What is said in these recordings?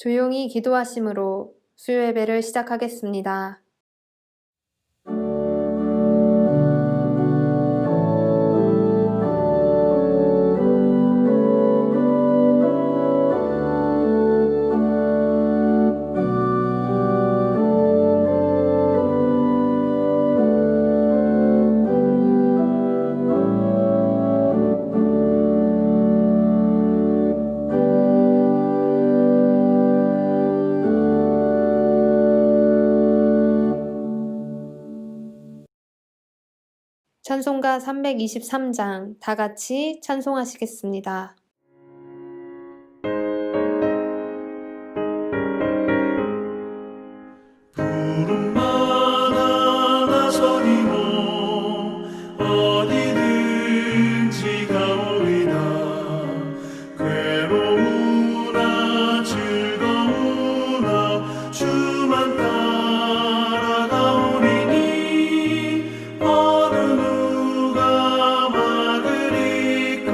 조용히 기도하심으로 수요 예배를 시작하겠습니다. 찬송가 323장 다 같이 찬송하시겠습니다. 부름마다 나서리모 어디든지 가오리다. 괴로우나 즐거우나 주만 따라가오리니 어느 누가 막으리까.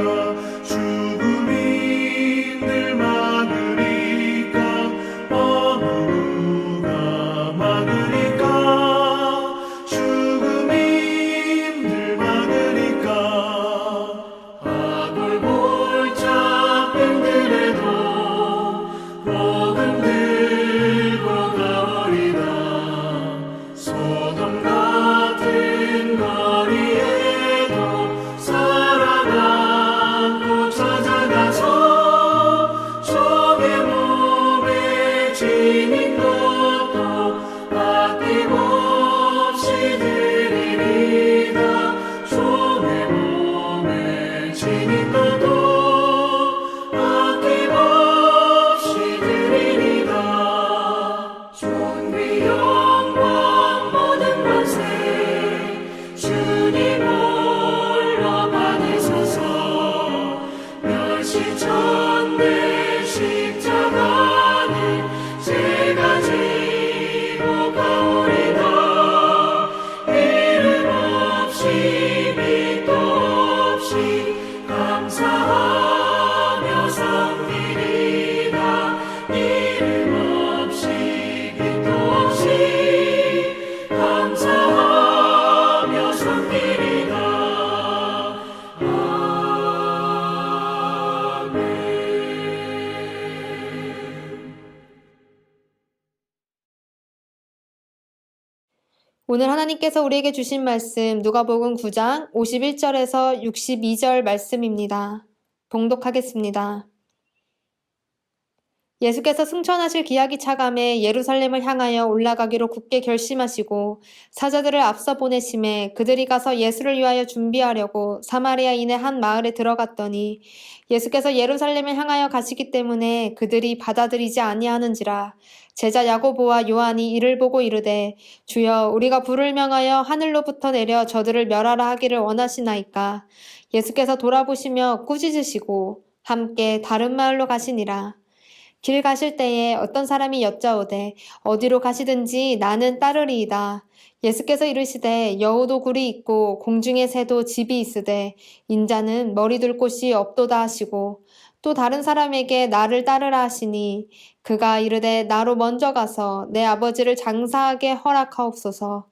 죽음인들 막으리까. 어느 누가 막으리까. 죽음인들 막으리까. 아골골짝 뱀들에도 복음 들고 가오리다. 소돔 같은 거리에도 살아가고 찾아가서 종의 몸에 지닌 것도 아낌없이 드리리다. 종의 몸에 지닌 것도 아낌없이 드리리다. 존귀 영광 모든 권세 주님 홀로 받으소서. 멸시전대 십자가는 제가 지고 가오리다. 이름 없이 밑도 없이 감사하며 섬기리다. 이름 없이 빛도 없이 감사하며 섬기리다. 아멘. 오늘 하나님께서 우리에게 주신 말씀 누가복음 9장 51절에서 62절 말씀입니다. 봉독하겠습니다. 예수께서 승천하실 기약이 차감해 예루살렘을 향하여 올라가기로 굳게 결심하시고 사자들을 앞서 보내심에 그들이 가서 예수를 위하여 준비하려고 사마리아인의 한 마을에 들어갔더니 예수께서 예루살렘을 향하여 가시기 때문에 그들이 받아들이지 아니하는지라. 제자 야고보와 요한이 이를 보고 이르되 주여 우리가 불을 명하여 하늘로부터 내려 저들을 멸하라 하기를 원하시나이까. 예수께서 돌아보시며 꾸짖으시고 함께 다른 마을로 가시니라. 길 가실 때에 어떤 사람이 여짜오되 어디로 가시든지 나는 따르리이다. 예수께서 이르시되 여우도 굴이 있고 공중의 새도 집이 있으되 인자는 머리 둘 곳이 없도다 하시고 또 다른 사람에게 나를 따르라 하시니 그가 이르되 나로 먼저 가서 내 아버지를 장사하게 허락하옵소서.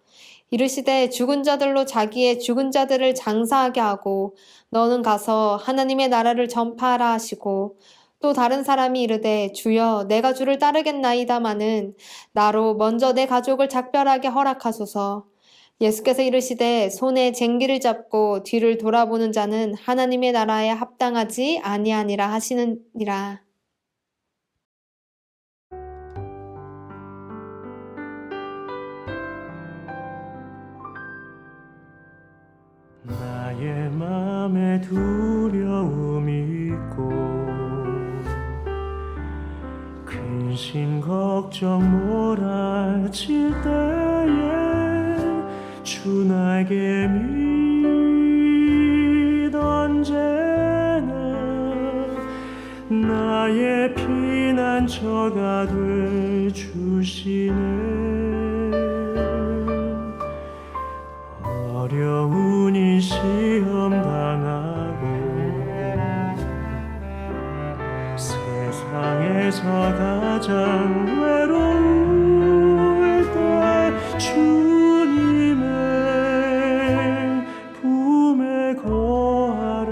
이르시되 죽은 자들로 자기의 죽은 자들을 장사하게 하고 너는 가서 하나님의 나라를 전파하라 하시고 또 다른 사람이 이르되 주여 내가 주를 따르겠나이다마는 나로 먼저 내 가족을 작별하게 허락하소서. 예수께서 이르시되 손에 쟁기를 잡고 뒤를 돌아보는 자는 하나님의 나라에 합당하지 아니하니라 하시느니라. 나의 맘에 두려움이 있고 근심 걱정 몰아칠 때에 주 나에게 믿 언제나 나의 피난처가 돼 주시네. 어려우니 시험 당하고 세상에서 가 가장 외로울 때 주님의 품에 거하라.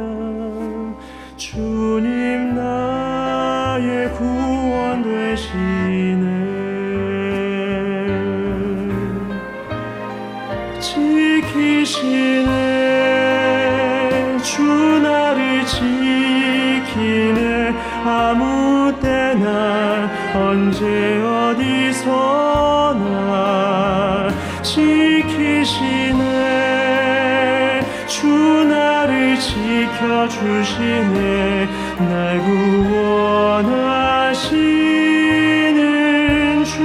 주님 나의 구원 되시네. 지키시네. 주 나를 지키네. 아무 때나 언제 어디서나 지키시네. 주 나를 지켜주시네. 날 구원하시는 주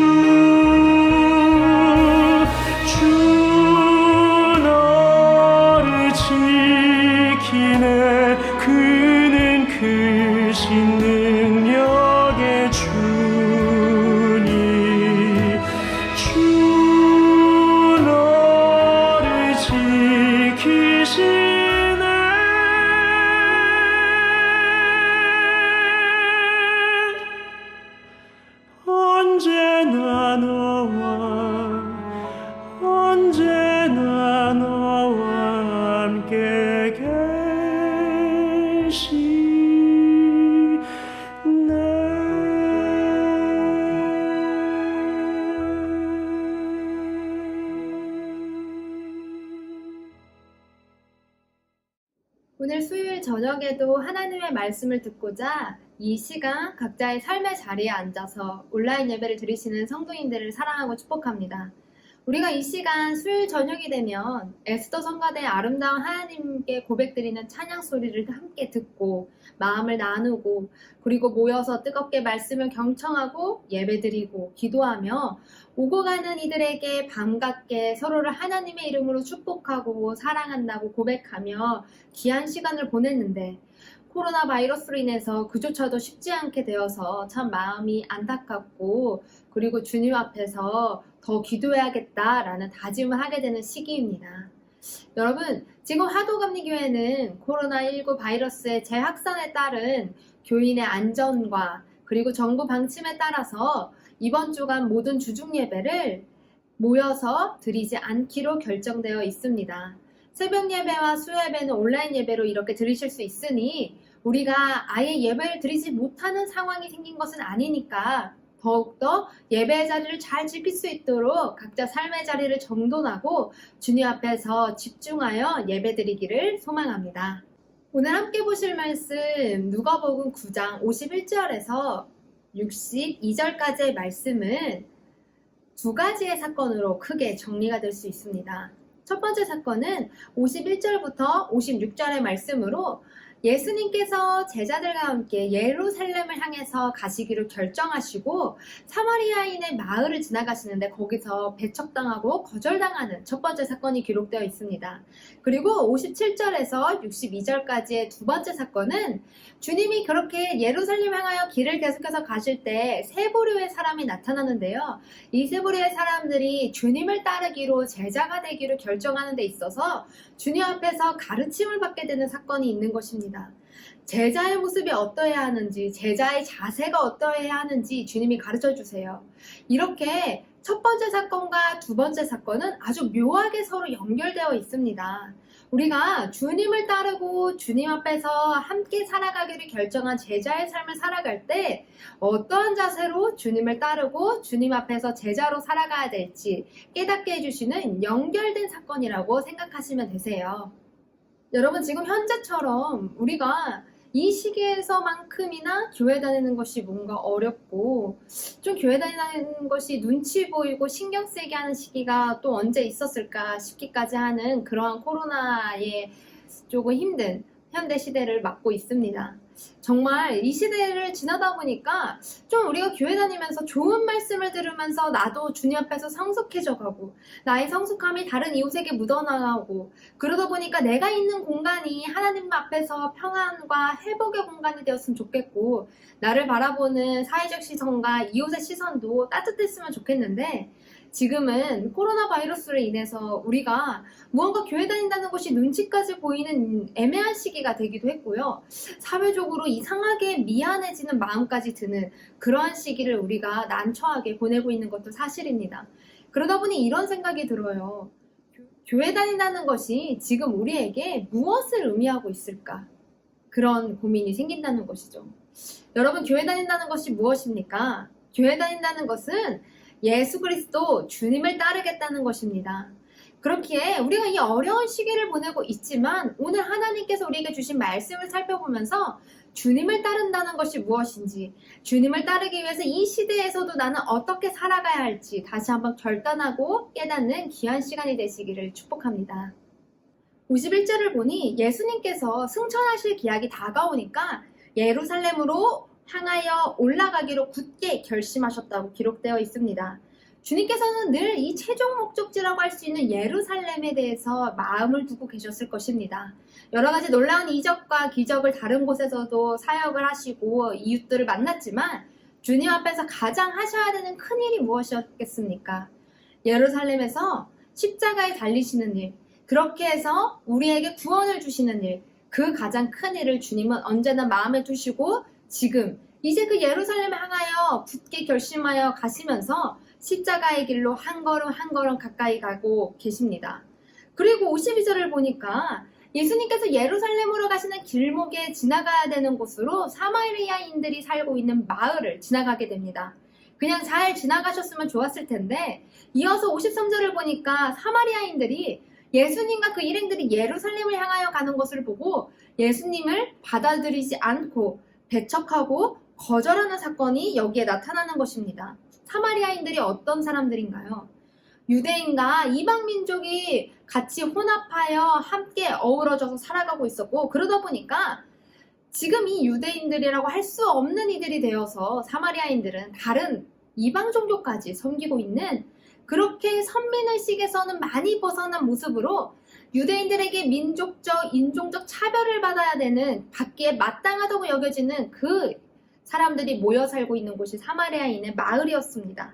너를 지키네. 그는 크신 능력의 주니 주 너를 지키시네. 언제나 너와 함께 오늘 수요일 저녁에도 하나님의 말씀을 듣고자 이 시간 각자의 삶의 자리에 앉아서 온라인 예배를 드리시는 성도님들을 사랑하고 축복합니다. 우리가 이 시간 수요일 저녁이 되면 에스더 성가대의 아름다운 하나님께 고백드리는 찬양 소리를 함께 듣고 마음을 나누고 그리고 모여서 뜨겁게 말씀을 경청하고 예배드리고 기도하며 오고 가는 이들에게 반갑게 서로를 하나님의 이름으로 축복하고 사랑한다고 고백하며 귀한 시간을 보냈는데 코로나 바이러스로 인해서 그조차도 쉽지 않게 되어서 참 마음이 안타깝고 그리고 주님 앞에서 더 기도해야겠다라는 다짐을 하게 되는 시기입니다. 여러분, 지금 하도감리교회는 코로나19 바이러스의 재확산에 따른 교인의 안전과 그리고 정부 방침에 따라서 이번 주간 모든 주중 예배를 모여서 드리지 않기로 결정되어 있습니다. 새벽 예배와 수요 예배는 온라인 예배로 이렇게 드리실 수 있으니 우리가 아예 예배를 드리지 못하는 상황이 생긴 것은 아니니까 더욱더 예배의 자리를 잘 지킬 수 있도록 각자 삶의 자리를 정돈하고 주님 앞에서 집중하여 예배드리기를 소망합니다. 오늘 함께 보실 말씀 누가복음 9장 51절에서 62절까지의 말씀은 두 가지의 사건으로 크게 정리가 될 수 있습니다. 첫 번째 사건은 51절부터 56절의 말씀으로 예수님께서 제자들과 함께 예루살렘을 향해서 가시기로 결정하시고 사마리아인의 마을을 지나가시는데 거기서 배척당하고 거절당하는 첫 번째 사건이 기록되어 있습니다. 그리고 57절에서 62절까지의 두 번째 사건은 주님이 그렇게 예루살렘 향하여 길을 계속해서 가실 때 세 부류의 사람이 나타나는데요. 이 세 부류의 사람들이 주님을 따르기로 제자가 되기로 결정하는 데 있어서 주님 앞에서 가르침을 받게 되는 사건이 있는 것입니다. 제자의 모습이 어떠해야 하는지, 제자의 자세가 어떠해야 하는지 주님이 가르쳐 주세요. 이렇게 첫 번째 사건과 두 번째 사건은 아주 묘하게 서로 연결되어 있습니다. 우리가 주님을 따르고 주님 앞에서 함께 살아가기를 결정한 제자의 삶을 살아갈 때 어떠한 자세로 주님을 따르고 주님 앞에서 제자로 살아가야 될지 깨닫게 해주시는 연결된 사건이라고 생각하시면 되세요. 여러분, 지금 현재처럼 우리가 이 시기에서만큼이나 교회 다니는 것이 뭔가 어렵고 좀 교회 다니는 것이 눈치 보이고 신경 쓰이게 하는 시기가 또 언제 있었을까 싶기까지 하는 그러한 코로나의 조금 힘든 현대 시대를 맞고 있습니다. 정말 이 시대를 지나다 보니까 좀 우리가 교회 다니면서 좋은 말씀을 들으면서 나도 주님 앞에서 성숙해져 가고 나의 성숙함이 다른 이웃에게 묻어나가고 그러다 보니까 내가 있는 공간이 하나님 앞에서 평안과 회복의 공간이 되었으면 좋겠고 나를 바라보는 사회적 시선과 이웃의 시선도 따뜻했으면 좋겠는데 지금은 코로나 바이러스로 인해서 우리가 무언가 교회 다닌다는 것이 눈치까지 보이는 애매한 시기가 되기도 했고요. 사회적으로 이상하게 미안해지는 마음까지 드는 그러한 시기를 우리가 난처하게 보내고 있는 것도 사실입니다. 그러다 보니 이런 생각이 들어요. 교회 다닌다는 것이 지금 우리에게 무엇을 의미하고 있을까? 그런 고민이 생긴다는 것이죠. 여러분, 교회 다닌다는 것이 무엇입니까? 교회 다닌다는 것은 예수 그리스도 주님을 따르겠다는 것입니다. 그렇기에 우리가 이 어려운 시기를 보내고 있지만 오늘 하나님께서 우리에게 주신 말씀을 살펴보면서 주님을 따른다는 것이 무엇인지, 주님을 따르기 위해서 이 시대에서도 나는 어떻게 살아가야 할지 다시 한번 결단하고 깨닫는 귀한 시간이 되시기를 축복합니다. 51절을 보니 예수님께서 승천하실 기약이 다가오니까 예루살렘으로 향하여 올라가기로 굳게 결심하셨다고 기록되어 있습니다. 주님께서는 늘 이 최종 목적지라고 할 수 있는 예루살렘에 대해서 마음을 두고 계셨을 것입니다. 여러 가지 놀라운 이적과 기적을 다른 곳에서도 사역을 하시고 이웃들을 만났지만 주님 앞에서 가장 하셔야 되는 큰 일이 무엇이었겠습니까? 예루살렘에서 십자가에 달리시는 일, 그렇게 해서 우리에게 구원을 주시는 일, 그 가장 큰 일을 주님은 언제나 마음에 두시고 지금 이제 그 예루살렘을 향하여 굳게 결심하여 가시면서 십자가의 길로 한 걸음 한 걸음 가까이 가고 계십니다. 그리고 52절을 보니까 예수님께서 예루살렘으로 가시는 길목에 지나가야 되는 곳으로 사마리아인들이 살고 있는 마을을 지나가게 됩니다. 그냥 잘 지나가셨으면 좋았을 텐데 이어서 53절을 보니까 사마리아인들이 예수님과 그 일행들이 예루살렘을 향하여 가는 것을 보고 예수님을 받아들이지 않고 배척하고 거절하는 사건이 여기에 나타나는 것입니다. 사마리아인들이 어떤 사람들인가요? 유대인과 이방 민족이 같이 혼합하여 함께 어우러져서 살아가고 있었고, 그러다 보니까 지금 이 유대인들이라고 할 수 없는 이들이 되어서 사마리아인들은 다른 이방 종교까지 섬기고 있는, 그렇게 선민의식에서는 많이 벗어난 모습으로 유대인들에게 민족적, 인종적 차별을 받아야 되는, 받기에 마땅하다고 여겨지는 그 사람들이 모여 살고 있는 곳이 사마리아인의 마을이었습니다.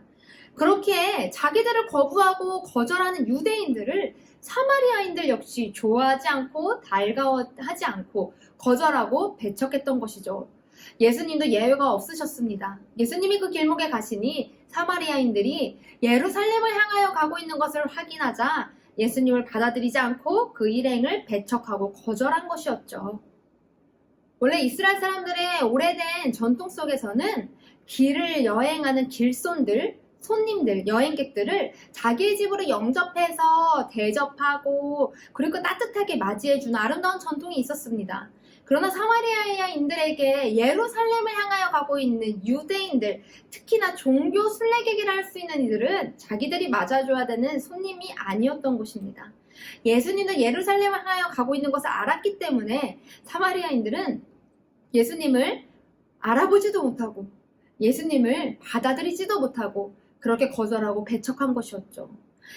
그렇게 자기들을 거부하고 거절하는 유대인들을 사마리아인들 역시 좋아하지 않고 달가워하지 않고 거절하고 배척했던 것이죠. 예수님도 예외가 없으셨습니다. 예수님이 그 길목에 가시니 사마리아인들이 예루살렘을 향하여 가고 있는 것을 확인하자 예수님을 받아들이지 않고 그 일행을 배척하고 거절한 것이었죠. 원래 이스라엘 사람들의 오래된 전통 속에서는 길을 여행하는 길손들, 손님들, 여행객들을 자기의 집으로 영접해서 대접하고 그리고 따뜻하게 맞이해주는 아름다운 전통이 있었습니다. 그러나 사마리아인들에게 예루살렘을 향하여 가고 있는 유대인들, 특히나 종교 순례객이라 할 수 있는 이들은 자기들이 맞아줘야 되는 손님이 아니었던 것입니다. 예수님도 예루살렘을 향하여 가고 있는 것을 알았기 때문에 사마리아인들은 예수님을 알아보지도 못하고 예수님을 받아들이지도 못하고 그렇게 거절하고 배척한 것이었죠.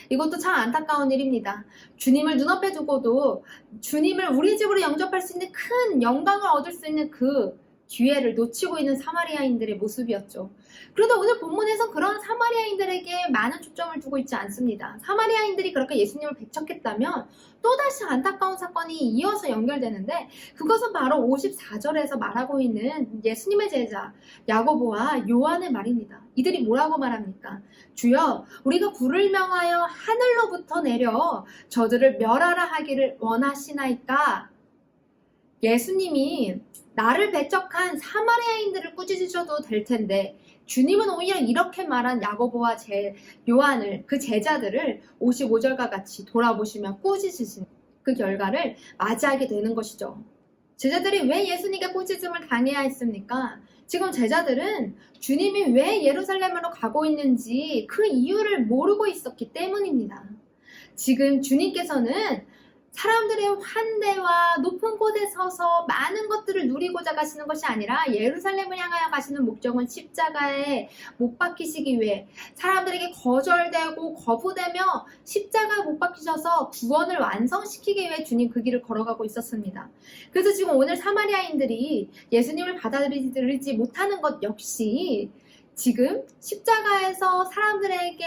이것도 참 안타까운 일입니다. 주님을 눈앞에 두고도 주님을 우리 집으로 영접할 수 있는 큰 영광을 얻을 수 있는 그 기회를 놓치고 있는 사마리아인들의 모습이었죠. 그런데 오늘 본문에서 그런 사마리아인들에게 많은 초점을 두고 있지 않습니다. 사마리아인들이 그렇게 예수님을 배척했다면 또다시 안타까운 사건이 이어서 연결되는데 그것은 바로 54절에서 말하고 있는 예수님의 제자 야고보와 요한의 말입니다. 이들이 뭐라고 말합니까? 주여, 우리가 불을 명하여 하늘로부터 내려 저들을 멸하라 하기를 원하시나이까? 예수님이 나를 배척한 사마리아인들을 꾸짖으셔도 될 텐데 주님은 오히려 이렇게 말한 야고보와 요한을, 그 제자들을 55절과 같이 돌아보시며 꾸짖으신 그 결과를 맞이하게 되는 것이죠. 제자들이 왜 예수님께 꾸짖음을 당해야 했습니까? 지금 제자들은 주님이 왜 예루살렘으로 가고 있는지 그 이유를 모르고 있었기 때문입니다. 지금 주님께서는 사람들의 환대와 높은 곳에 서서 많은 것들을 누리고자 가시는 것이 아니라 예루살렘을 향하여 가시는 목적은 십자가에 못 박히시기 위해 사람들에게 거절되고 거부되며 십자가에 못 박히셔서 구원을 완성시키기 위해 주님 그 길을 걸어가고 있었습니다. 그래서 지금 오늘 사마리아인들이 예수님을 받아들이지 못하는 것 역시 지금 십자가에서 사람들에게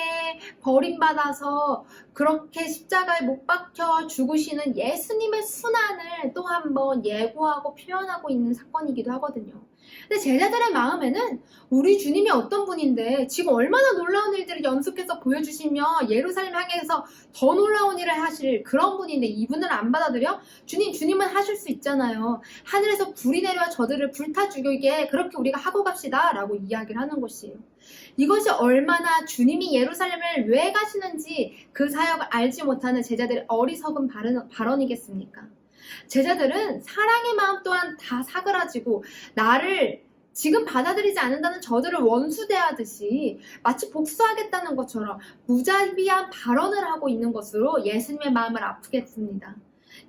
버림받아서 그렇게 십자가에 못 박혀 죽으시는 예수님의 순환을 또 한 번 예고하고 표현하고 있는 사건이기도 하거든요. 근데 제자들의 마음에는 우리 주님이 어떤 분인데 지금 얼마나 놀라운 일들을 연속해서 보여주시며 예루살렘 향해서 더 놀라운 일을 하실 그런 분인데 이분을 안 받아들여? 주님은 하실 수 있잖아요. 하늘에서 불이 내려와 저들을 불타 죽이게 그렇게 우리가 하고 갑시다 라고 이야기를 하는 것이에요. 이것이 얼마나 주님이 예루살렘을 왜 가시는지 그 사역을 알지 못하는 제자들의 어리석은 발언이겠습니까? 제자들은 사랑의 마음 또한 다 사그라지고 나를 지금 받아들이지 않는다는 저들을 원수 대하듯이 마치 복수하겠다는 것처럼 무자비한 발언을 하고 있는 것으로 예수님의 마음을 아프게 했습니다.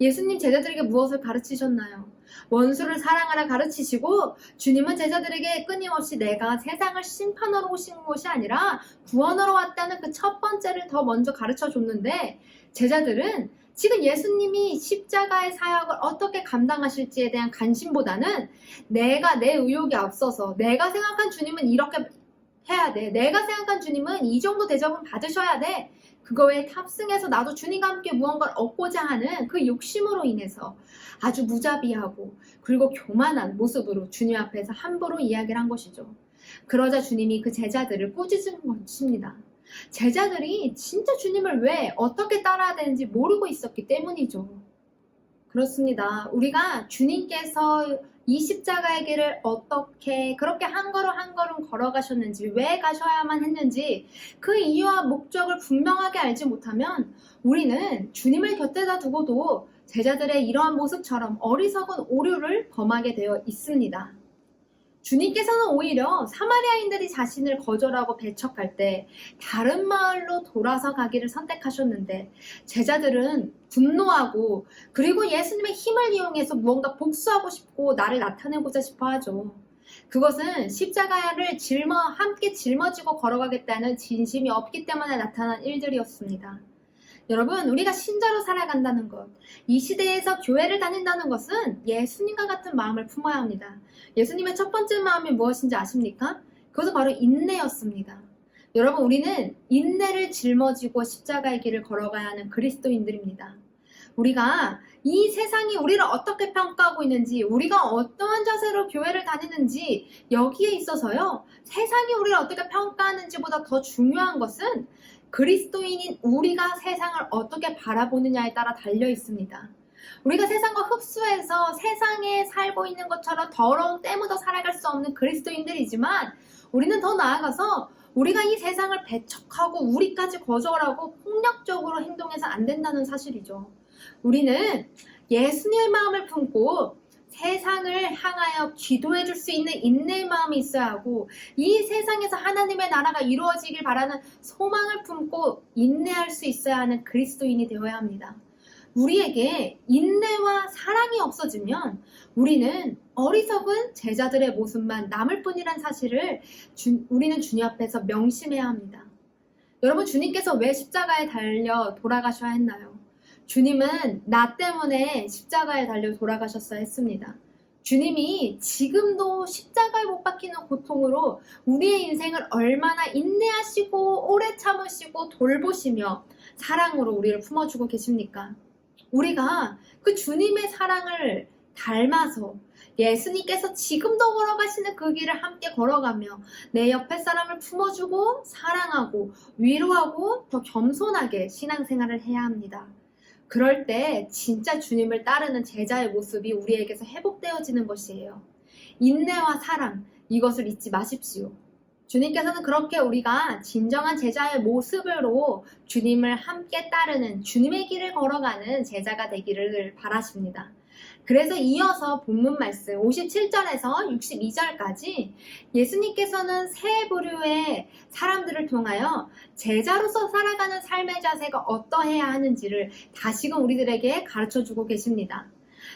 예수님 제자들에게 무엇을 가르치셨나요? 원수를 사랑하라 가르치시고 주님은 제자들에게 끊임없이 내가 세상을 심판하러 오신 것이 아니라 구원하러 왔다는 그 첫 번째를 더 먼저 가르쳐 줬는데 제자들은 지금 예수님이 십자가의 사역을 어떻게 감당하실지에 대한 관심보다는 내 의욕이 앞서서 내가 생각한 주님은 이렇게 해야 돼. 내가 생각한 주님은 이 정도 대접은 받으셔야 돼. 그거에 탑승해서 나도 주님과 함께 무언가를 얻고자 하는 그 욕심으로 인해서 아주 무자비하고 그리고 교만한 모습으로 주님 앞에서 함부로 이야기를 한 것이죠. 그러자 주님이 그 제자들을 꾸짖은 것입니다. 제자들이 진짜 주님을 왜 어떻게 따라야 되는지 모르고 있었기 때문이죠. 그렇습니다. 우리가 주님께서 이 십자가의 길을 어떻게 그렇게 한 걸음 한 걸음 걸어가셨는지 왜 가셔야만 했는지 그 이유와 목적을 분명하게 알지 못하면 우리는 주님을 곁에다 두고도 제자들의 이러한 모습처럼 어리석은 오류를 범하게 되어 있습니다. 주님께서는 오히려 사마리아인들이 자신을 거절하고 배척할 때 다른 마을로 돌아서 가기를 선택하셨는데 제자들은 분노하고 그리고 예수님의 힘을 이용해서 무언가 복수하고 싶고 나를 나타내고자 싶어 하죠. 그것은 십자가를 함께 짊어지고 걸어가겠다는 진심이 없기 때문에 나타난 일들이었습니다. 여러분, 우리가 신자로 살아간다는 것, 이 시대에서 교회를 다닌다는 것은 예수님과 같은 마음을 품어야 합니다. 예수님의 첫 번째 마음이 무엇인지 아십니까? 그것은 바로 인내였습니다. 여러분, 우리는 인내를 짊어지고 십자가의 길을 걸어가야 하는 그리스도인들입니다. 우리가 이 세상이 우리를 어떻게 평가하고 있는지, 우리가 어떠한 자세로 교회를 다니는지 여기에 있어서요, 세상이 우리를 어떻게 평가하는지보다 더 중요한 것은 그리스도인인 우리가 세상을 어떻게 바라보느냐에 따라 달려 있습니다. 우리가 세상과 흡수해서 세상에 살고 있는 것처럼 더러운 때 묻어 살아갈 수 없는 그리스도인들이지만 우리는 더 나아가서 우리가 이 세상을 배척하고 우리까지 거절하고 폭력적으로 행동해서 안 된다는 사실이죠. 우리는 예수님의 마음을 품고 세상을 향하여 기도해 줄 수 있는 인내의 마음이 있어야 하고 이 세상에서 하나님의 나라가 이루어지길 바라는 소망을 품고 인내할 수 있어야 하는 그리스도인이 되어야 합니다. 우리에게 인내와 사랑이 없어지면 우리는 어리석은 제자들의 모습만 남을 뿐이란 사실을 우리는 주님 앞에서 명심해야 합니다. 여러분, 주님께서 왜 십자가에 달려 돌아가셔야 했나요? 주님은 나 때문에 십자가에 달려 돌아가셨어야 했습니다. 주님이 지금도 십자가에 못 박히는 고통으로 우리의 인생을 얼마나 인내하시고 오래 참으시고 돌보시며 사랑으로 우리를 품어주고 계십니까? 우리가 그 주님의 사랑을 닮아서 예수님께서 지금도 걸어가시는 그 길을 함께 걸어가며 내 옆에 사람을 품어주고 사랑하고 위로하고 더 겸손하게 신앙생활을 해야 합니다. 그럴 때 진짜 주님을 따르는 제자의 모습이 우리에게서 회복되어지는 것이에요. 인내와 사랑, 이것을 잊지 마십시오. 주님께서는 그렇게 우리가 진정한 제자의 모습으로 주님을 함께 따르는 주님의 길을 걸어가는 제자가 되기를 바라십니다. 그래서 이어서 본문 말씀 57절에서 62절까지 예수님께서는 세 부류의 사람들을 통하여 제자로서 살아가는 삶의 자세가 어떠해야 하는지를 다시금 우리들에게 가르쳐주고 계십니다.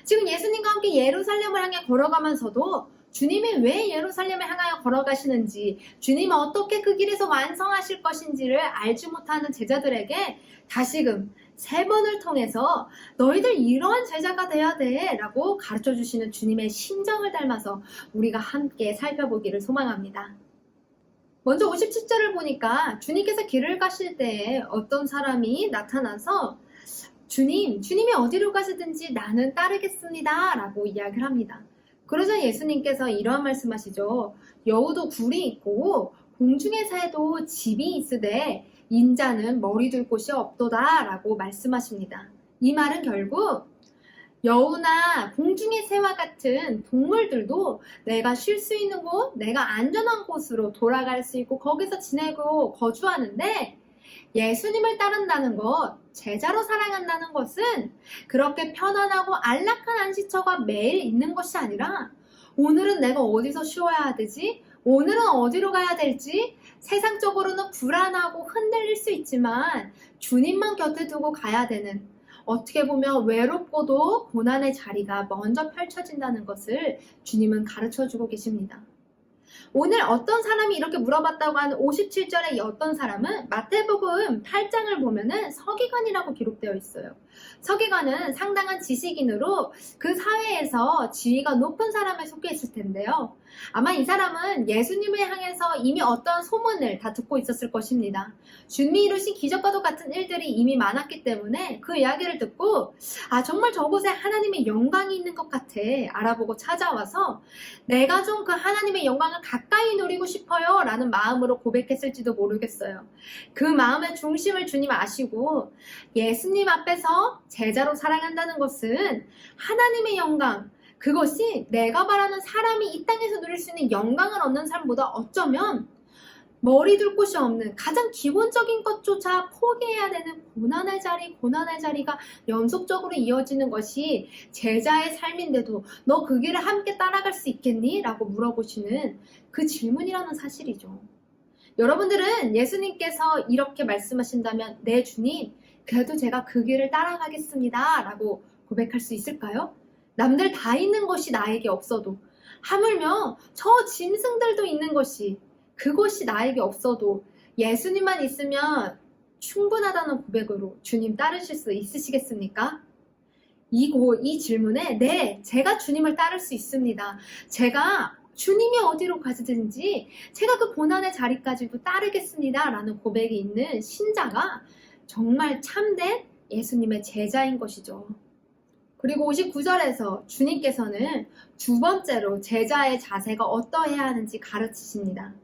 지금 예수님과 함께 예루살렘을 향해 걸어가면서도 주님이 왜 예루살렘을 향하여 걸어가시는지, 주님이 어떻게 그 길에서 완성하실 것인지를 알지 못하는 제자들에게 다시금 세 번을 통해서 너희들 이러한 제자가 돼야 돼 라고 가르쳐 주시는 주님의 심정을 닮아서 우리가 함께 살펴보기를 소망합니다. 먼저 57절을 보니까 주님께서 길을 가실 때에 어떤 사람이 나타나서 주님이 어디로 가시든지 나는 따르겠습니다 라고 이야기를 합니다. 그러자 예수님께서 이러한 말씀하시죠. 여우도 굴이 있고 공중의 새도 집이 있으되 인자는 머리 둘 곳이 없도다 라고 말씀하십니다. 이 말은 결국 여우나 공중의 새와 같은 동물들도 내가 쉴 수 있는 곳, 내가 안전한 곳으로 돌아갈 수 있고 거기서 지내고 거주하는데 예수님을 따른다는 것, 제자로 살아간다는 것은 그렇게 편안하고 안락한 안식처가 매일 있는 것이 아니라 오늘은 내가 어디서 쉬어야 되지? 오늘은 어디로 가야 될지? 세상적으로는 불안하고 흔들릴 수 있지만 주님만 곁에 두고 가야 되는, 어떻게 보면 외롭고도 고난의 자리가 먼저 펼쳐진다는 것을 주님은 가르쳐주고 계십니다. 오늘 어떤 사람이 이렇게 물어봤다고 하는 57절의 이 어떤 사람은 마태복음 8장을 보면은 서기관이라고 기록되어 있어요. 서기관은 상당한 지식인으로 그 사회에서 지위가 높은 사람에 속해 있을 텐데요. 아마 이 사람은 예수님을 향해서 이미 어떤 소문을 다 듣고 있었을 것입니다. 주님이 이루신 기적과도 같은 일들이 이미 많았기 때문에 그 이야기를 듣고 정말 저곳에 하나님의 영광이 있는 것 같아 알아보고 찾아와서 내가 좀 그 하나님의 영광을 가까이 누리고 싶어요 라는 마음으로 고백했을지도 모르겠어요. 그 마음의 중심을 주님 아시고 예수님 앞에서 제자로 살아간다는 것은 하나님의 영광, 그것이 내가 바라는 사람이 이 땅에서 누릴 수 있는 영광을 얻는 삶보다 어쩌면 머리 둘 곳이 없는 가장 기본적인 것조차 포기해야 되는 고난의 자리가 연속적으로 이어지는 것이 제자의 삶인데도 너 그 길을 함께 따라갈 수 있겠니? 라고 물어보시는 그 질문이라는 사실이죠. 여러분들은 예수님께서 이렇게 말씀하신다면 네 주님, 그래도 제가 그 길을 따라가겠습니다 라고 고백할 수 있을까요? 남들 다 있는 것이 나에게 없어도, 하물며 저 짐승들도 있는 것이, 그것이 나에게 없어도 예수님만 있으면 충분하다는 고백으로 주님 따르실 수 있으시겠습니까? 이 질문에 네, 제가 주님을 따를 수 있습니다. 제가 주님이 어디로 가시든지 제가 그 고난의 자리까지도 따르겠습니다 라는 고백이 있는 신자가 정말 참된 예수님의 제자인 것이죠. 그리고 59절에서 주님께서는 두 번째로 제자의 자세가 어떠해야 하는지 가르치십니다.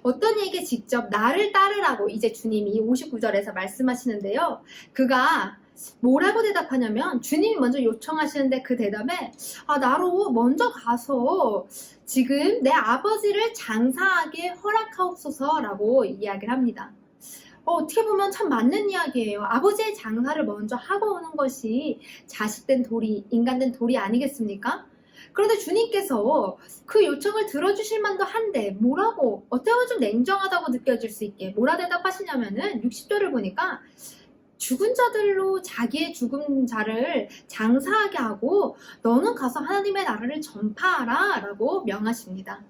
어떤 이에게 직접 나를 따르라고 이제 주님이 59절에서 말씀하시는데요. 그가 뭐라고 대답하냐면 주님이 먼저 요청하시는데 그 대답에 나로 먼저 가서 지금 내 아버지를 장사하게 허락하옵소서라고 이야기를 합니다. 어떻게 보면 참 맞는 이야기예요. 아버지의 장사를 먼저 하고 오는 것이 자식된 도리, 인간된 도리 아니겠습니까? 그런데 주님께서 그 요청을 들어주실 만도 한데 뭐라고, 어떻게 보면 좀 냉정하다고 느껴질 수 있게 뭐라 대답하시냐면은 60절을 보니까 죽은 자들로 자기의 죽은 자를 장사하게 하고 너는 가서 하나님의 나라를 전파하라 라고 명하십니다.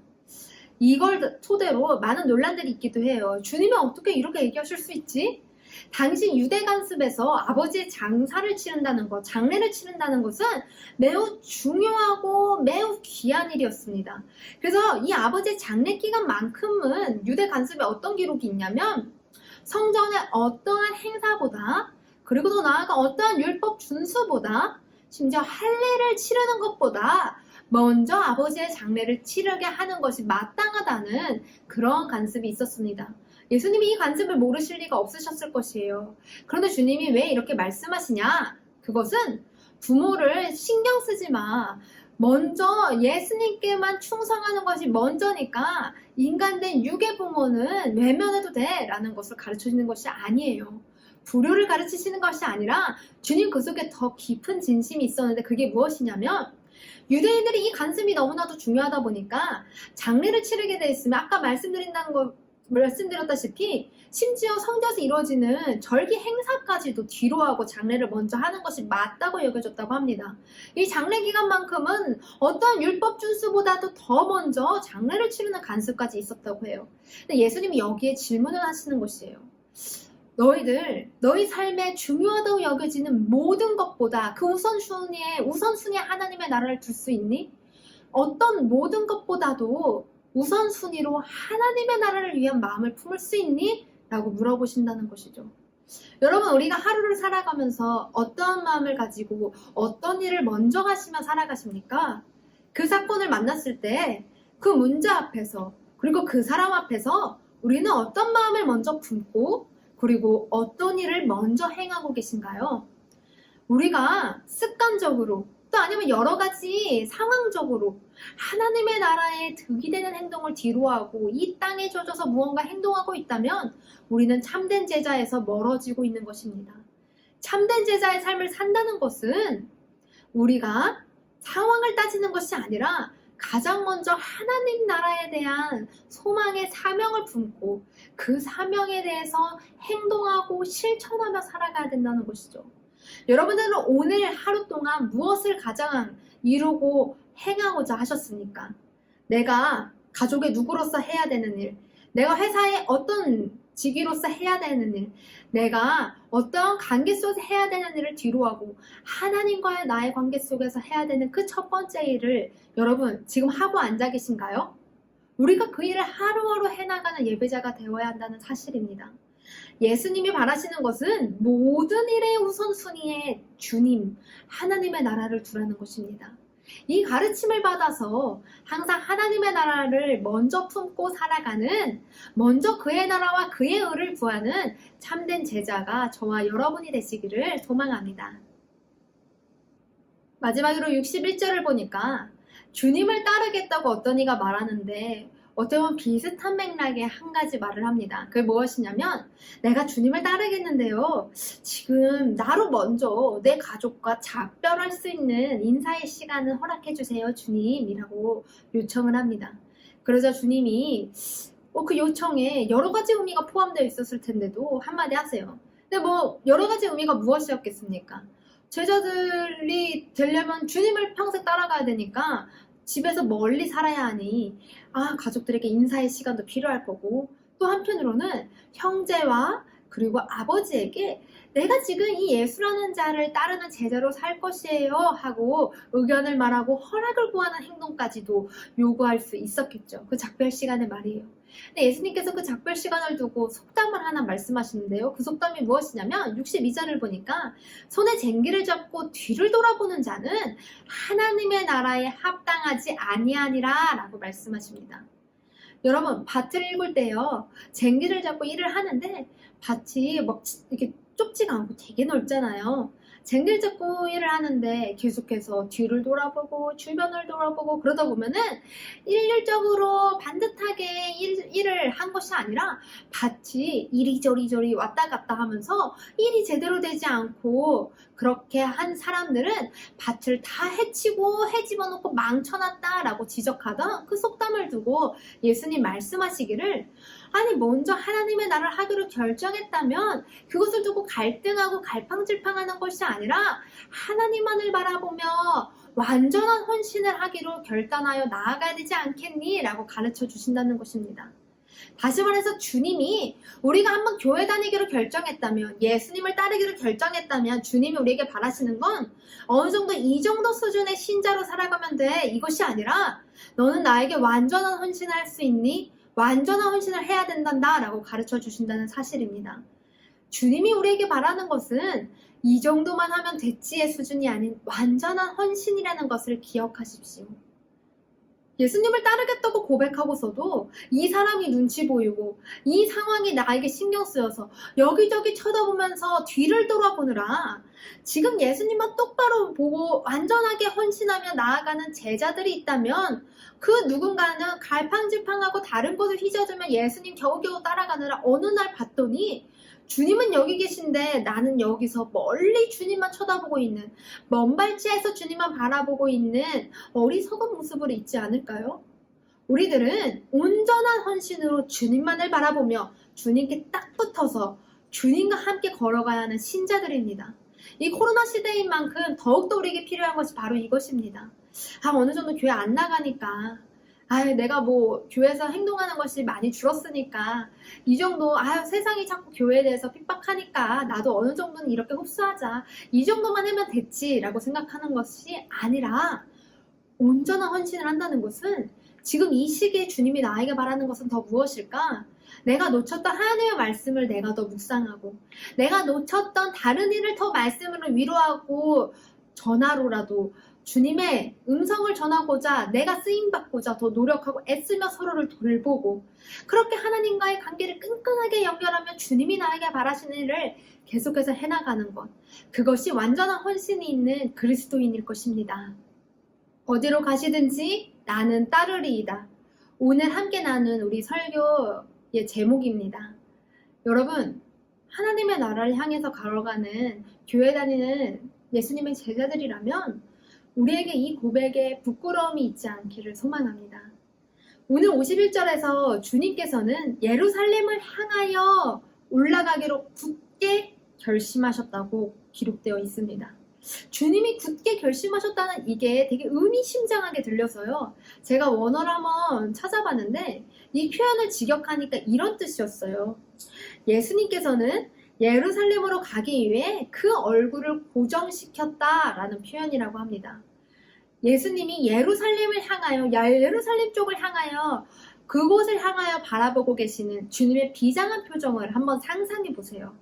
이걸 토대로 많은 논란들이 있기도 해요. 주님은 어떻게 이렇게 얘기하실 수 있지? 당시 유대 관습에서 아버지의 장사를 치른다는 것, 장례를 치른다는 것은 매우 중요하고 매우 귀한 일이었습니다. 그래서 이 아버지의 장례 기간만큼은 유대 관습에 어떤 기록이 있냐면 성전의 어떠한 행사보다, 그리고 더 나아가 어떠한 율법 준수보다, 심지어 할례를 치르는 것보다 먼저 아버지의 장례를 치르게 하는 것이 마땅하다는 그런 관습이 있었습니다. 예수님이 이 관습을 모르실 리가 없으셨을 것이에요. 그런데 주님이 왜 이렇게 말씀하시냐? 그것은 부모를 신경 쓰지 마. 먼저 예수님께만 충성하는 것이 먼저니까 인간된 육의 부모는 외면해도 돼 라는 것을 가르쳐주는 것이 아니에요. 불효를 가르치시는 것이 아니라 주님 그 속에 더 깊은 진심이 있었는데 그게 무엇이냐면 유대인들이 이 관습이 너무나도 중요하다 보니까 장례를 치르게 돼 있으면 아까 말씀드렸다시피 심지어 성전에서 이루어지는 절기 행사까지도 뒤로 하고 장례를 먼저 하는 것이 맞다고 여겨졌다고 합니다. 이 장례 기간만큼은 어떤 율법 준수보다도 더 먼저 장례를 치르는 관습까지 있었다고 해요. 근데 예수님이 여기에 질문을 하시는 것이에요. 너희 삶에 중요하다고 여겨지는 모든 것보다 그 우선순위에 하나님의 나라를 둘 수 있니? 어떤 모든 것보다도 우선순위로 하나님의 나라를 위한 마음을 품을 수 있니? 라고 물어보신다는 것이죠. 여러분, 우리가 하루를 살아가면서 어떠한 마음을 가지고 어떤 일을 먼저 하시며 살아가십니까? 그 사건을 만났을 때 그 문제 앞에서, 그리고 그 사람 앞에서 우리는 어떤 마음을 먼저 품고, 그리고 어떤 일을 먼저 행하고 계신가요? 우리가 습관적으로, 또 아니면 여러 가지 상황적으로 하나님의 나라에 득이 되는 행동을 뒤로하고 이 땅에 젖어서 무언가 행동하고 있다면 우리는 참된 제자에서 멀어지고 있는 것입니다. 참된 제자의 삶을 산다는 것은 우리가 상황을 따지는 것이 아니라 가장 먼저 하나님 나라에 대한 소망의 사명을 품고 그 사명에 대해서 행동하고 실천하며 살아가야 된다는 것이죠. 여러분들은 오늘 하루 동안 무엇을 가장 이루고 행하고자 하셨습니까? 내가 가족의 누구로서 해야 되는 일, 내가 회사의 어떤 직위로서 해야 되는 일, 내가 어떤 관계 속에서 해야 되는 일을 뒤로하고 하나님과의 나의 관계 속에서 해야 되는 그 첫 번째 일을 여러분 지금 하고 앉아 계신가요? 우리가 그 일을 하루하루 해나가는 예배자가 되어야 한다는 사실입니다. 예수님이 바라시는 것은 모든 일의 우선순위에 주님, 하나님의 나라를 두라는 것입니다. 이 가르침을 받아서 항상 하나님의 나라를 먼저 품고 살아가는, 먼저 그의 나라와 그의 의를 구하는 참된 제자가 저와 여러분이 되시기를 소망합니다. 마지막으로 61절을 보니까 주님을 따르겠다고 어떤 이가 말하는데 어떻게 보면 비슷한 맥락의 한 가지 말을 합니다. 그게 무엇이냐면 내가 주님을 따르겠는데요. 지금 나로 먼저 내 가족과 작별할 수 있는 인사의 시간을 허락해 주세요 주님이라고 요청을 합니다. 그러자 주님이 그 요청에 여러 가지 의미가 포함되어 있었을 텐데도 한마디 하세요. 근데 여러 가지 의미가 무엇이었겠습니까? 제자들이 되려면 주님을 평생 따라가야 되니까 집에서 멀리 살아야 하니 가족들에게 인사의 시간도 필요할 거고, 또 한편으로는 형제와 그리고 아버지에게 내가 지금 이 예수라는 자를 따르는 제자로 살 것이에요 하고 의견을 말하고 허락을 구하는 행동까지도 요구할 수 있었겠죠. 그 작별 시간의 말이에요. 근데 예수님께서 그 작별 시간을 두고 속담을 하나 말씀하시는데요. 그 속담이 무엇이냐면 62절을 보니까 손에 쟁기를 잡고 뒤를 돌아보는 자는 하나님의 나라에 합당하지 아니하니라 라고 말씀하십니다. 여러분, 밭을 일굴 때요, 쟁기를 잡고 일을 하는데 밭이 막 이렇게 좁지가 않고 되게 넓잖아요. 쟁기를 잡고 일을 하는데 계속해서 뒤를 돌아보고 주변을 돌아보고 그러다 보면은 일률적으로 반듯하게 일을 한 것이 아니라 밭이 이리저리 왔다 갔다 하면서 일이 제대로 되지 않고, 그렇게 한 사람들은 밭을 다 해치고 해집어놓고 망쳐놨다라고 지적하던 그 속담을 두고 예수님 말씀하시기를, 아니 먼저 하나님의 나라를 하기로 결정했다면 그것을 두고 갈등하고 갈팡질팡하는 것이 아니라 하나님만을 바라보며 완전한 헌신을 하기로 결단하여 나아가야 되지 않겠니? 라고 가르쳐 주신다는 것입니다. 다시 말해서 주님이 우리가 한번 교회 다니기로 결정했다면, 예수님을 따르기로 결정했다면 주님이 우리에게 바라시는 건 어느 정도 이 정도 수준의 신자로 살아가면 돼, 이것이 아니라 너는 나에게 완전한 헌신을 할 수 있니? 완전한 헌신을 해야 된단다 라고 가르쳐 주신다는 사실입니다. 주님이 우리에게 바라는 것은 이 정도만 하면 됐지의 수준이 아닌 완전한 헌신이라는 것을 기억하십시오. 예수님을 따르겠다고 고백하고서도 이 사람이 눈치 보이고 이 상황이 나에게 신경 쓰여서 여기저기 쳐다보면서 뒤를 돌아보느라 지금 예수님만 똑바로 보고 완전하게 헌신하며 나아가는 제자들이 있다면 그 누군가는 갈팡질팡하고 다른 곳을 휘저으며 예수님 겨우겨우 따라가느라 어느 날 봤더니 주님은 여기 계신데 나는 여기서 멀리 주님만 쳐다보고 있는, 먼 발치에서 주님만 바라보고 있는 어리석은 모습을 잊지 않을까요? 우리들은 온전한 헌신으로 주님만을 바라보며 주님께 딱 붙어서 주님과 함께 걸어가야 하는 신자들입니다. 이 코로나 시대인 만큼 더욱더 우리에게 필요한 것이 바로 이것입니다. 어느 정도 교회 안 나가니까, 내가 교회에서 행동하는 것이 많이 줄었으니까 이 정도, 세상이 자꾸 교회에 대해서 핍박하니까 나도 어느 정도는 이렇게 흡수하자, 이 정도만 하면 됐지 라고 생각하는 것이 아니라, 온전한 헌신을 한다는 것은 지금 이 시기에 주님이 나에게 바라는 것은 더 무엇일까? 내가 놓쳤던 하나님의 말씀을 내가 더 묵상하고, 내가 놓쳤던 다른 일을 더 말씀으로 위로하고 전하로라도 주님의 음성을 전하고자, 내가 쓰임받고자 더 노력하고 애쓰며 서로를 돌보고, 그렇게 하나님과의 관계를 끈끈하게 연결하며 주님이 나에게 바라시는 일을 계속해서 해나가는 것, 그것이 완전한 헌신이 있는 그리스도인일 것입니다. 어디로 가시든지 나는 따르리이다. 오늘 함께 나눈 우리 설교의 제목입니다. 여러분, 하나님의 나라를 향해서 걸어가는 교회 다니는 예수님의 제자들이라면 우리에게 이 고백에 부끄러움이 있지 않기를 소망합니다. 오늘 51절에서 주님께서는 예루살렘을 향하여 올라가기로 굳게 결심하셨다고 기록되어 있습니다. 주님이 굳게 결심하셨다는 이게 되게 의미심장하게 들려서요. 제가 원어를 한번 찾아봤는데 이 표현을 직역하니까 이런 뜻이었어요. 예수님께서는 예루살렘으로 가기 위해 그 얼굴을 고정시켰다라는 표현이라고 합니다. 예수님이 예루살렘을 향하여, 예루살렘 쪽을 향하여, 그곳을 향하여 바라보고 계시는 주님의 비장한 표정을 한번 상상해 보세요.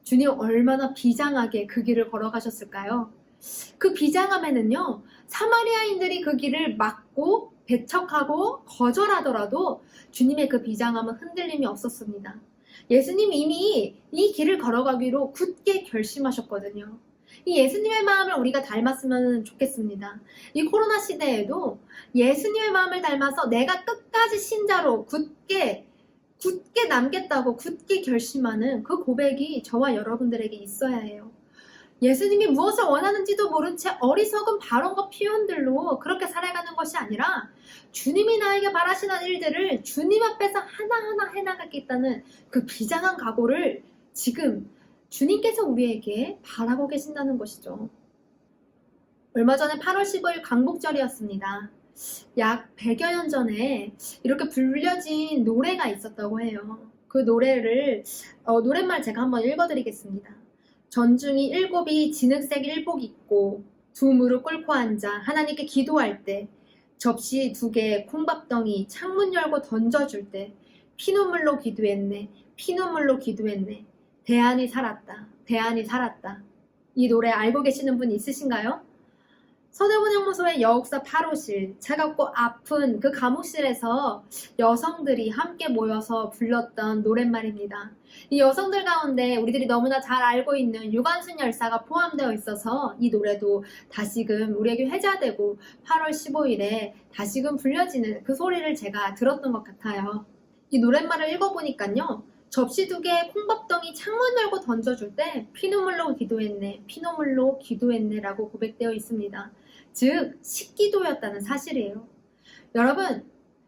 주님 얼마나 비장하게 그 길을 걸어가셨을까요? 그 비장함에는요, 사마리아인들이 그 길을 막고 배척하고 거절하더라도 주님의 그 비장함은 흔들림이 없었습니다. 예수님 이미 이 길을 걸어가기로 굳게 결심하셨거든요. 이 예수님의 마음을 우리가 닮았으면 좋겠습니다. 이 코로나 시대에도 예수님의 마음을 닮아서 내가 끝까지 신자로 굳게 남겠다고 굳게 결심하는 그 고백이 저와 여러분들에게 있어야 해요. 예수님이 무엇을 원하는지도 모른 채 어리석은 발언과 표현들로 그렇게 살아가는 것이 아니라 주님이 나에게 바라시는 일들을 주님 앞에서 하나하나 해나가겠다는 그 비장한 각오를 지금 주님께서 우리에게 바라고 계신다는 것이죠. 얼마 전에 8월 15일 광복절이었습니다. 약 100여 년 전에 이렇게 불려진 노래가 있었다고 해요. 그 노래를 노랫말 제가 한번 읽어드리겠습니다. 전중이 일곱이 진흙색 일복 입고 두 무릎 꿇고 앉아 하나님께 기도할 때, 접시 2개 콩밥덩이 창문 열고 던져줄 때 피눈물로 기도했네, 피눈물로 기도했네, 대안이 살았다, 대안이 살았다. 이 노래 알고 계시는 분 있으신가요? 서대문형무소의 여옥사 8호실, 차갑고 아픈 그 감옥실에서 여성들이 함께 모여서 불렀던 노랫말입니다. 이 여성들 가운데 우리들이 너무나 잘 알고 있는 유관순 열사가 포함되어 있어서 이 노래도 다시금 우리에게 회자되고 8월 15일에 다시금 불려지는 그 소리를 제가 들었던 것 같아요. 이 노랫말을 읽어보니까요, 접시 2개 콩밥덩이 창문 열고 던져줄 때 피눈물로 기도했네, 피눈물로 기도했네 라고 고백되어 있습니다. 즉 식기도였다는 사실이에요.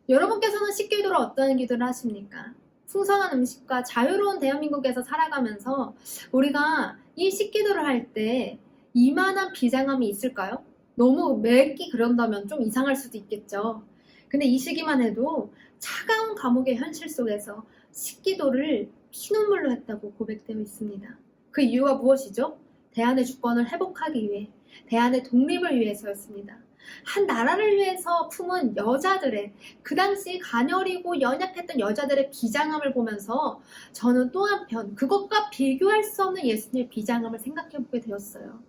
여러분께서는 식기도로 어떤 기도를 하십니까? 풍성한 음식과 자유로운 대한민국에서 살아가면서 우리가 이 식기도를 할 때 이만한 비장함이 있을까요? 너무 맵기 그런다면 좀 이상할 수도 있겠죠. 근데 이 시기만 해도 차가운 감옥의 현실 속에서 식기도를 피눈물로 했다고 고백되어 있습니다. 그 이유가 무엇이죠? 대한의 주권을 회복하기 위해, 대한의 독립을 위해서였습니다. 한 나라를 위해서 품은 여자들의, 그 당시 가녀리고 연약했던 여자들의 비장함을 보면서 저는 또 한편 그것과 비교할 수 없는 예수님의 비장함을 생각해보게 되었어요.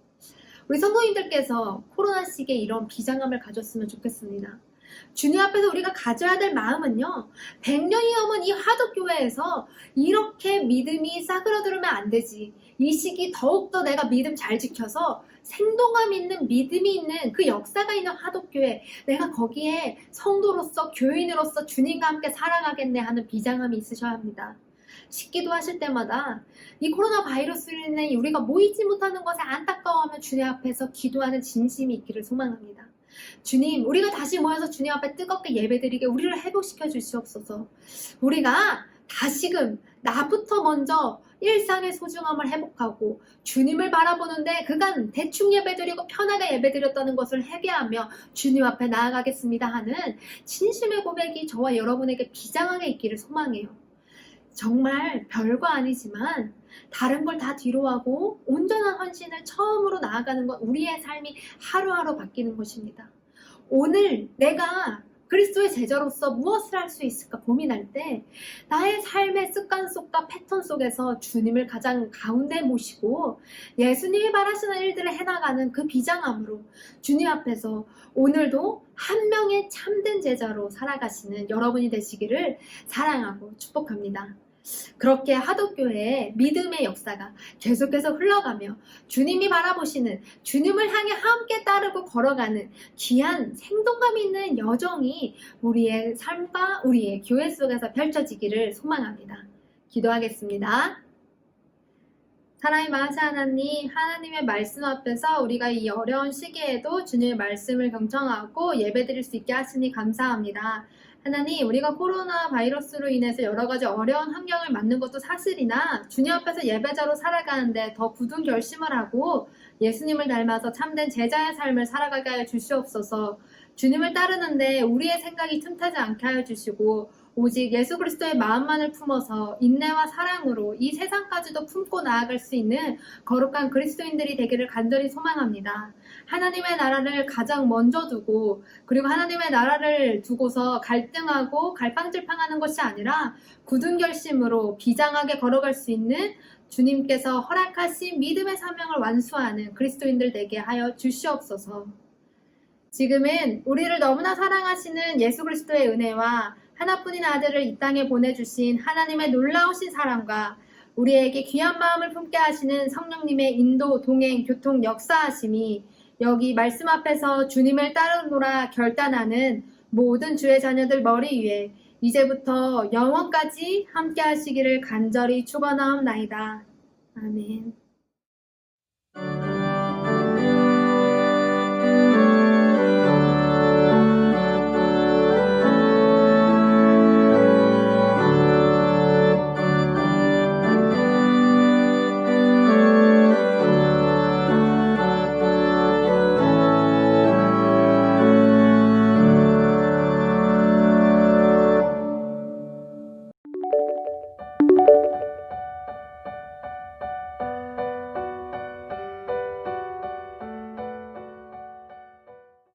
우리 성도님들께서 코로나 시기에 이런 비장함을 가졌으면 좋겠습니다. 주님 앞에서 우리가 가져야 될 마음은요, 100년이 넘은 이 화덕교회에서 이렇게 믿음이 싸그러들으면 안 되지. 이 시기 더욱더 내가 믿음 잘 지켜서 생동감 있는 믿음이 있는 그 역사가 있는 화덕교회, 내가 거기에 성도로서 교인으로서 주님과 함께 살아가겠네 하는 비장함이 있으셔야 합니다. 식기도 하실 때마다 이 코로나 바이러스로 인해 우리가 모이지 못하는 것에 안타까워하며 주님 앞에서 기도하는 진심이 있기를 소망합니다. 주님, 우리가 다시 모여서 주님 앞에 뜨겁게 예배드리게 우리를 회복시켜 주시옵소서. 우리가 다시금 나부터 먼저 일상의 소중함을 회복하고 주님을 바라보는데 그간 대충 예배드리고 편하게 예배드렸다는 것을 회개하며 주님 앞에 나아가겠습니다 하는 진심의 고백이 저와 여러분에게 비장하게 있기를 소망해요. 정말 별거 아니지만 다른 걸 다 뒤로하고 온전한 헌신을 처음으로 나아가는 것, 우리의 삶이 하루하루 바뀌는 것입니다. 오늘 내가 그리스도의 제자로서 무엇을 할 수 있을까 고민할 때 나의 삶의 습관 속과 패턴 속에서 주님을 가장 가운데 모시고 예수님이 바라시는 일들을 해나가는 그 비장함으로 주님 앞에서 오늘도 한 명의 참된 제자로 살아가시는 여러분이 되시기를 사랑하고 축복합니다. 그렇게 하독교회의 믿음의 역사가 계속해서 흘러가며 주님이 바라보시는, 주님을 향해 함께 따르고 걸어가는 귀한 생동감 있는 여정이 우리의 삶과 우리의 교회 속에서 펼쳐지기를 소망합니다. 기도하겠습니다. 사랑의 만세 하나님, 하나님의 말씀 앞에서 우리가 이 어려운 시기에도 주님의 말씀을 경청하고 예배드릴 수 있게 하시니 감사합니다. 하나님, 우리가 코로나 바이러스로 인해서 여러 가지 어려운 환경을 맞는 것도 사실이나 주님 앞에서 예배자로 살아가는데 더 굳은 결심을 하고 예수님을 닮아서 참된 제자의 삶을 살아가게 하여 주시옵소서. 주님을 따르는데 우리의 생각이 틈타지 않게 하여 주시고 오직 예수 그리스도의 마음만을 품어서 인내와 사랑으로 이 세상까지도 품고 나아갈 수 있는 거룩한 그리스도인들이 되기를 간절히 소망합니다. 하나님의 나라를 가장 먼저 두고 그리고 하나님의 나라를 두고서 갈등하고 갈팡질팡하는 것이 아니라 굳은 결심으로 비장하게 걸어갈 수 있는 주님께서 허락하신 믿음의 사명을 완수하는 그리스도인들 되게 하여 주시옵소서. 지금은 우리를 너무나 사랑하시는 예수 그리스도의 은혜와 하나뿐인 아들을 이 땅에 보내주신 하나님의 놀라우신 사랑과 우리에게 귀한 마음을 품게 하시는 성령님의 인도, 동행, 교통, 역사하심이 여기 말씀 앞에서 주님을 따르노라 결단하는 모든 주의 자녀들 머리 위에 이제부터 영원까지 함께 하시기를 간절히 축원하옵나이다. 아멘.